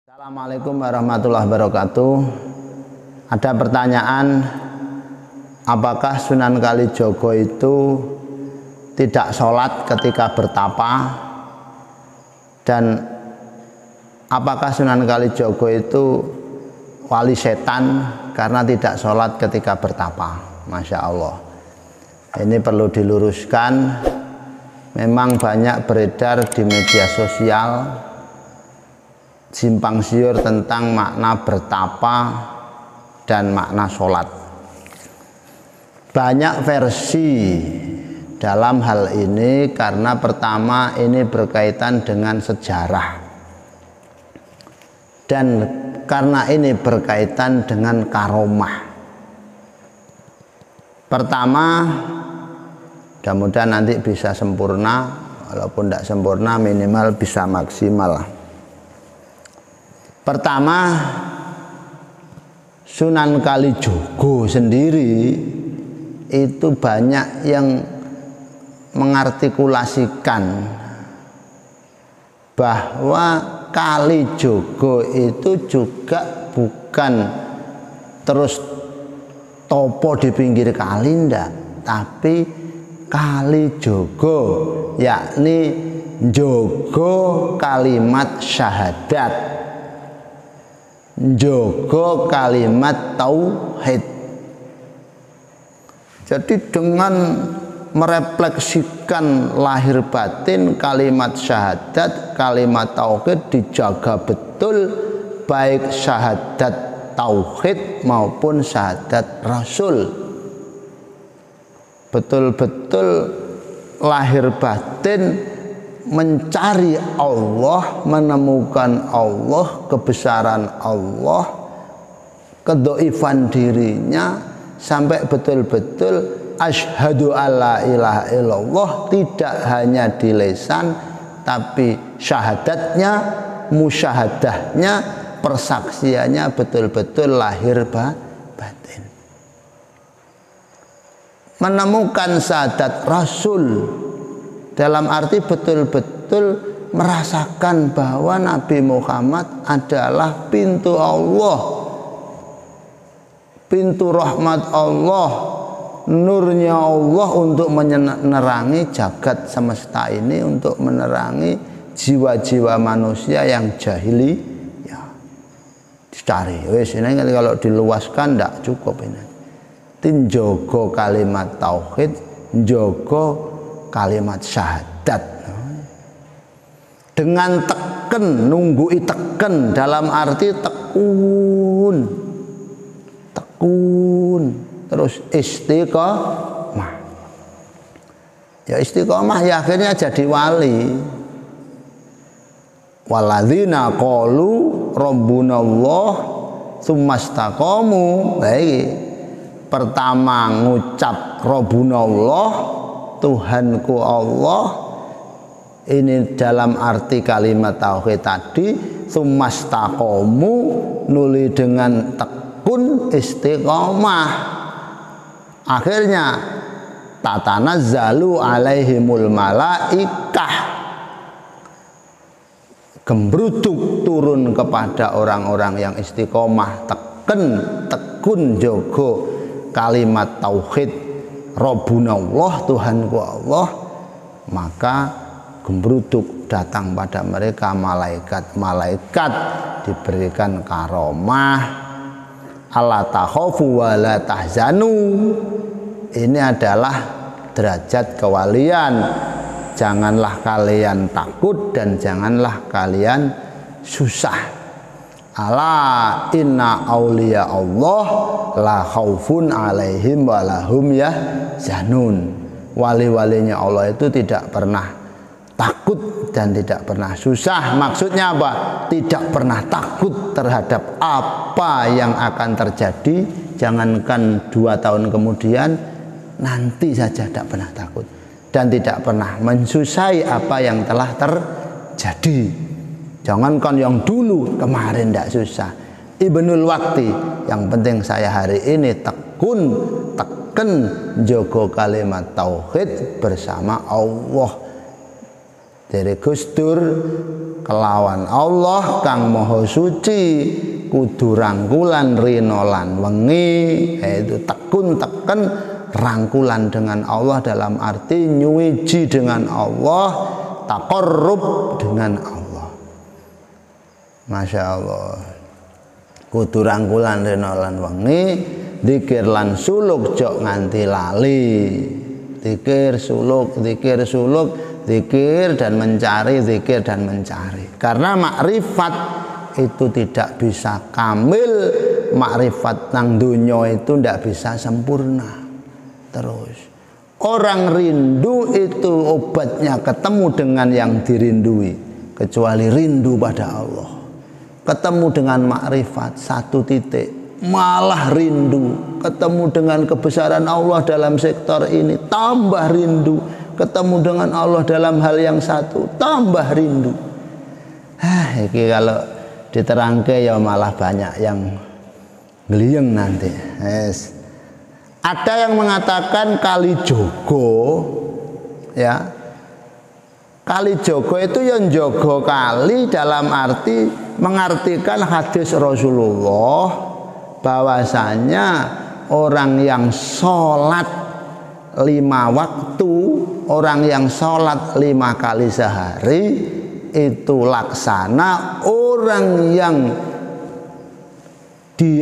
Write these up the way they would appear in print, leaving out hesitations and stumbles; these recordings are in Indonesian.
Assalamualaikum warahmatullahi wabarakatuh. Ada pertanyaan, apakah Sunan Kalijogo itu tidak sholat ketika bertapa, dan apakah Sunan Kalijogo itu wali setan karena tidak sholat ketika bertapa? Masya Allah, ini perlu diluruskan. Memang banyak beredar di media sosial simpang siur tentang makna bertapa dan makna sholat. Banyak versi dalam hal ini karena pertama ini berkaitan dengan sejarah, dan karena ini berkaitan dengan karomah. Pertama, mudah-mudahan nanti bisa sempurna, walaupun tidak sempurna minimal bisa maksimal. Pertama, Sunan Kalijogo sendiri itu banyak yang mengartikulasikan bahwa Kalijogo itu juga bukan terus topo di pinggir kali, ndak, tapi Kalijogo yakni njogo kalimat syahadat, njogo kalimat tauhid. Jadi dengan merefleksikan lahir batin kalimat syahadat, kalimat tauhid dijaga betul, baik syahadat tauhid maupun syahadat rasul. Betul-betul lahir batin mencari Allah, menemukan Allah, kebesaran Allah, kedhaifan dirinya, sampai betul-betul asyhadu alla ilaha illallah tidak hanya di lisan, tapi syahadatnya, musyahadahnya, persaksiannya betul-betul lahir batin. Menemukan syahadat rasul dalam arti betul-betul merasakan bahwa Nabi Muhammad adalah pintu Allah, pintu rahmat Allah, nurnya Allah untuk menerangi jagat semesta ini, untuk menerangi jiwa-jiwa manusia yang jahili. Ya, dicari. Wes ini kalau diluaskan tidak cukup ini. Tinjogo kalimat tauhid, njogo kalimat syahadat dengan teken, nunggui teken dalam arti tekun, terus istiqomah. Ya istiqomah ya akhirnya jadi wali. Walladzina qalu rabbunallah tsumastaqamu. Baik, pertama ngucap rabbunallah, Tuhanku Allah, ini dalam arti kalimat tauhid tadi, tsumastaqamu, nuli dengan tekun istiqomah. Akhirnya tatanazzalu alaihimul malaikah, gembruduk turun kepada orang-orang yang istiqomah, tekun jogo kalimat tauhid Rabbunallah, Tuhanku Allah, maka gembruduk datang pada mereka malaikat-malaikat, diberikan karomah, alla takhafu wa la tahzanu. Ini adalah derajat kewalian. Janganlah kalian takut dan janganlah kalian susah. Ala inna auliya Allah la khaufun alaihim wa lahum yahzanun. Wali-walinya Allah itu tidak pernah takut dan tidak pernah susah. Maksudnya apa? Tidak pernah takut terhadap apa yang akan terjadi. Jangankan 2 tahun kemudian, nanti saja tidak pernah takut. Dan tidak pernah mensusai apa yang telah terjadi. Jangankan yang dulu, kemarin tidak susah. Ibnul Waqti, yang penting saya hari ini teken jogo kalimat tauhid bersama Allah. Dari Gusdur kelawan Allah kang Maha Suci kudu rangkulan rina lan wengi, yaitu tekun teken rangkulan dengan Allah dalam arti nyuwiji dengan Allah, taqarrub dengan Allah. Masya Allah. Kudu rangkulan rina lan wengi, zikir lan suluk jok nganti lali. Zikir suluk, zikir dan mencari, zikir dan mencari. Karena makrifat itu tidak bisa kamil, makrifat nang dunya itu tidak bisa sempurna. Terus orang rindu itu obatnya ketemu dengan yang dirindui, kecuali rindu pada Allah. Ketemu dengan makrifat satu titik, malah rindu. Ketemu dengan kebesaran Allah dalam sektor ini, tambah rindu. Ketemu dengan Allah dalam hal yang satu, tambah rindu. Ini kalau diterangke ya malah banyak yang ngeliyeng nanti. Yes. Ada yang mengatakan Kalijogo, ya. Kalijogo itu yang jogo kali dalam arti mengartikan hadis Rasulullah bahwasanya orang yang sholat 5 waktu, orang yang sholat 5 kali sehari itu laksana orang yang di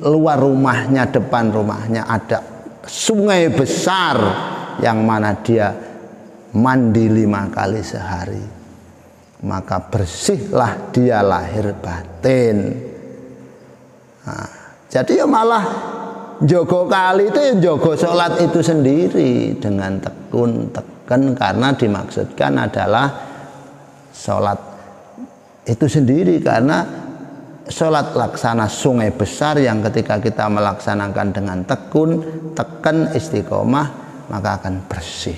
luar rumahnya, depan rumahnya ada sungai besar yang mana dia mandi 5 kali sehari, maka bersihlah dia lahir batin. Nah, jadi ya malah jogo kali itu yang jogo sholat itu sendiri dengan tekun teken, karena dimaksudkan adalah sholat itu sendiri, karena sholat laksana sungai besar yang ketika kita melaksanakan dengan tekun teken istiqomah maka akan bersih.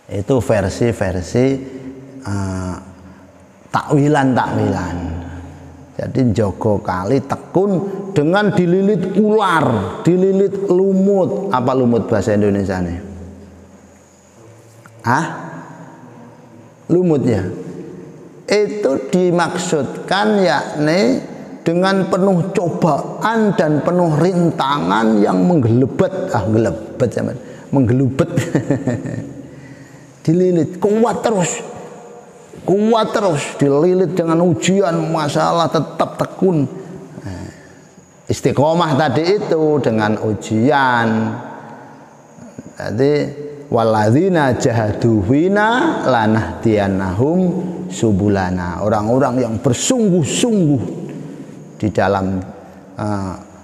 Itu versi-versi takwilan. Jadi jogo kali tekun dengan dililit ular, dililit lumut. Apa lumut bahasa Indonesia nih? Lumutnya itu dimaksudkan yakni dengan penuh cobaan dan penuh rintangan yang menggelebet, menggelubet dililit kuat terus dililit dengan ujian masalah, tetap tekun. Istiqomah tadi itu dengan ujian. Jadi walladzina jahadu fina lanahdiyannahum subulana. Orang-orang yang bersungguh-sungguh di dalam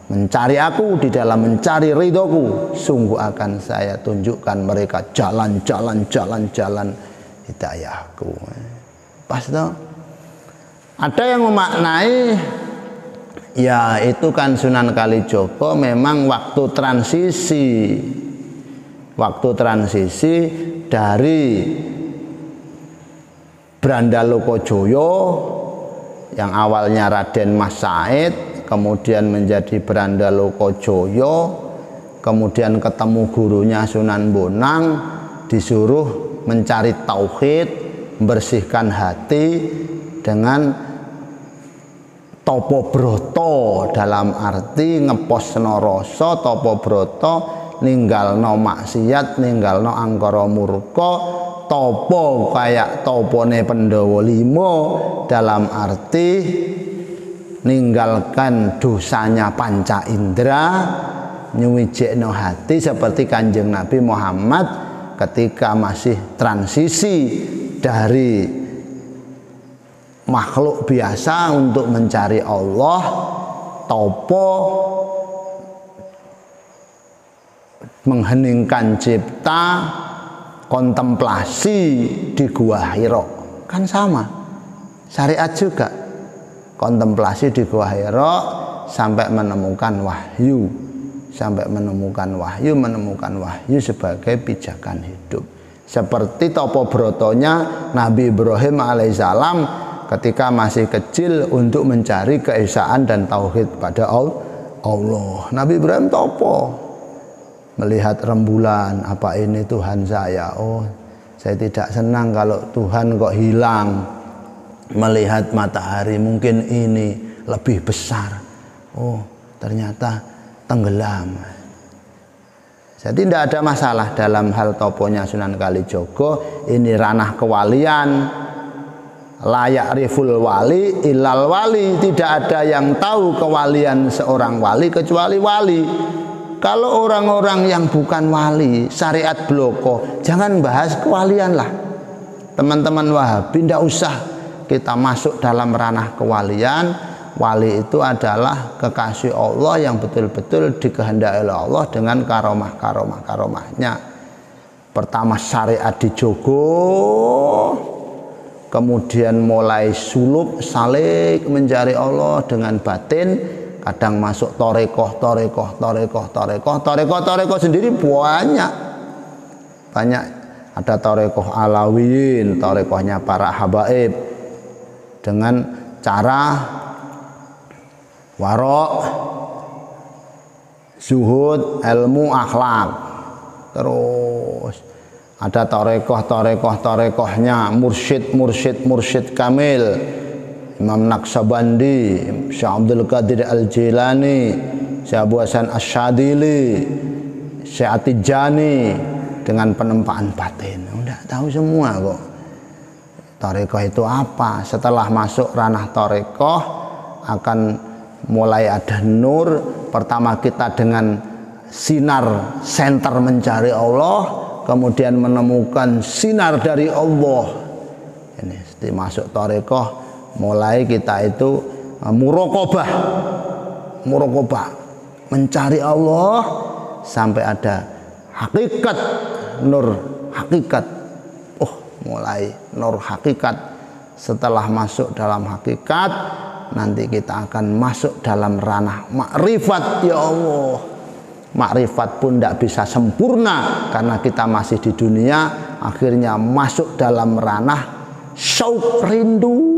mencari aku, di dalam mencari ridhoku, sungguh akan saya tunjukkan mereka jalan-jalan hidayahku. Pas toh? Ada yang memaknai ya itu kan Sunan Kalijogo memang waktu transisi dari Brandalokojoyo yang awalnya Raden Mas Said, kemudian menjadi Brandalokojoyo, kemudian ketemu gurunya Sunan Bonang, disuruh mencari tauhid, membersihkan hati dengan topo broto, dalam arti ngeposno rasa, topo broto ninggalno maksiat, ninggalno angkara murka, topo kayak topone Pandhawa 5, dalam arti ninggalkan dosanya panca indera, nyuwijekno hati seperti Kanjeng Nabi Muhammad ketika masih transisi dari makhluk biasa untuk mencari Allah, topo mengheningkan cipta, kontemplasi di Gua Hira. Kan sama, syariat juga kontemplasi di Gua Hira sampai menemukan wahyu, menemukan wahyu sebagai pijakan hidup. Seperti topo brotonya Nabi Ibrahim alaihissalam ketika masih kecil untuk mencari keesaan dan tauhid pada Allah. Nabi Ibrahim topo melihat rembulan, apa ini Tuhan saya? Oh, Saya tidak senang kalau Tuhan kok hilang. Melihat matahari mungkin ini lebih besar. Oh, ternyata tenggelam. Jadi tidak ada masalah dalam hal toponya Sunan Kalijogo. Ini ranah kewalian. Layak riful wali ilal wali. Tidak ada yang tahu kewalian seorang wali kecuali wali. Kalau orang-orang yang bukan wali, syariat bloko, jangan bahas kewalian lah. Teman-teman Wahabi, tidak usah kita masuk dalam ranah kewalian. Wali itu adalah kekasih Allah yang betul-betul dikehendaki oleh Allah dengan karomah-karomahnya. Pertama syariat dijogo, kemudian mulai suluk salik mencari Allah dengan batin. Kadang masuk torekoh sendiri banyak. Ada torekoh alawiyin, torekohnya para habaib dengan cara warok, zuhud, ilmu, akhlak. Terus ada torekohnya mursyid kamil, Imam Naqsabandi, Syekh Abdul Qadir Al-Jilani, Syekh Abu Hasan Asy-Syadzili, Syekh At-Tijani dengan penempaan batin. Udah tahu semua kok. Tarekoh itu apa? Setelah masuk ranah tarekoh akan mulai ada nur. Pertama kita dengan sinar senter mencari Allah, kemudian menemukan sinar dari Allah. Ini setelah masuk tarekoh mulai kita itu muraqabah mencari Allah sampai ada hakikat, nur hakikat. Oh, mulai nur hakikat. Setelah masuk dalam hakikat, nanti kita akan masuk dalam ranah makrifat. Ya Allah, makrifat pun tidak bisa sempurna karena kita masih di dunia. Akhirnya masuk dalam ranah syauq, rindu.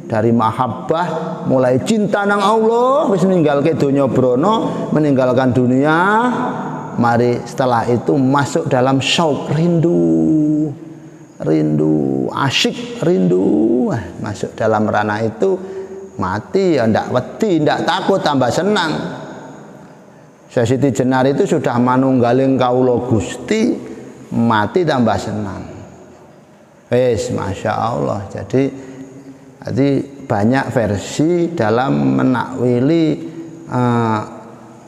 Dari mahabbah mulai cinta nang Allah, wis meninggalkan dunia brono, meninggalkan dunia. Mari setelah itu masuk dalam syauq, rindu, asyik, rindu. Masuk dalam ranah itu, mati ya ndak wedi, ndak takut, tambah senang. Syekh Siti Jenar itu sudah manunggaling kawula Gusti, mati tambah senang. Wes, masya Allah. Jadi banyak versi dalam menakwili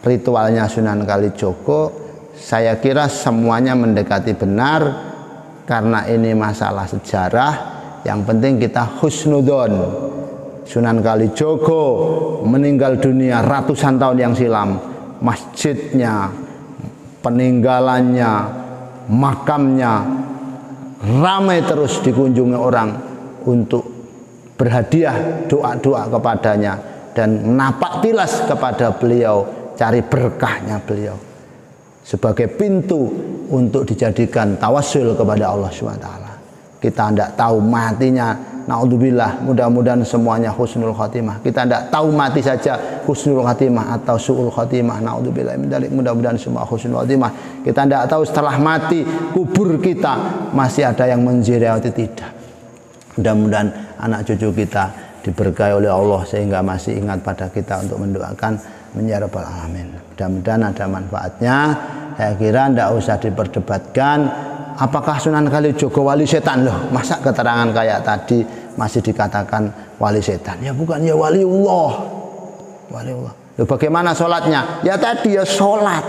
ritualnya Sunan Kalijogo. Saya kira semuanya mendekati benar karena ini masalah sejarah. Yang penting kita husnudzon. Sunan Kalijogo meninggal dunia ratusan tahun yang silam. Masjidnya, peninggalannya, makamnya ramai terus dikunjungi orang untuk berhadiah doa-doa kepadanya dan napak tilas kepada beliau, cari berkahnya beliau sebagai pintu untuk dijadikan tawassul kepada Allah SWT. Kita tidak tahu matinya, naudzubillah, mudah-mudahan semuanya husnul khotimah. Kita tidak tahu mati saja husnul khotimah atau su'ul khotimah, naudzubillah min dzalik, mudah-mudahan semua husnul khotimah. Kita tidak tahu setelah mati kubur kita masih ada yang menziarahi, tidak. Mudah-mudahan anak cucu kita diberkahi oleh Allah sehingga masih ingat pada kita untuk mendoakan ya rabbal alamin. Mudah-mudahan ada manfaatnya. Saya kira tidak usah diperdebatkan apakah Sunan Kalijogo wali setan. Loh, masa keterangan kayak tadi masih dikatakan wali setan? Ya bukan, ya waliullah. Waliullah. Loh, bagaimana sholatnya? Ya tadi ya sholat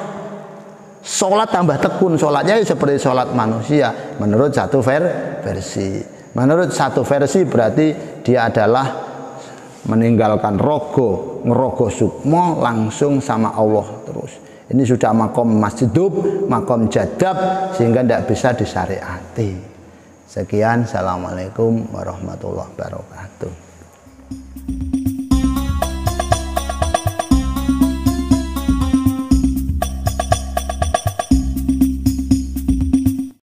tambah tekun. Sholatnya ya seperti sholat manusia menurut satu versi. Menurut satu versi berarti dia adalah meninggalkan rogo, ngerogo sukmo langsung sama Allah terus. Ini sudah makom masjidub, makom jadab sehingga tidak bisa disyariati. Sekian, assalamualaikum warahmatullahi wabarakatuh.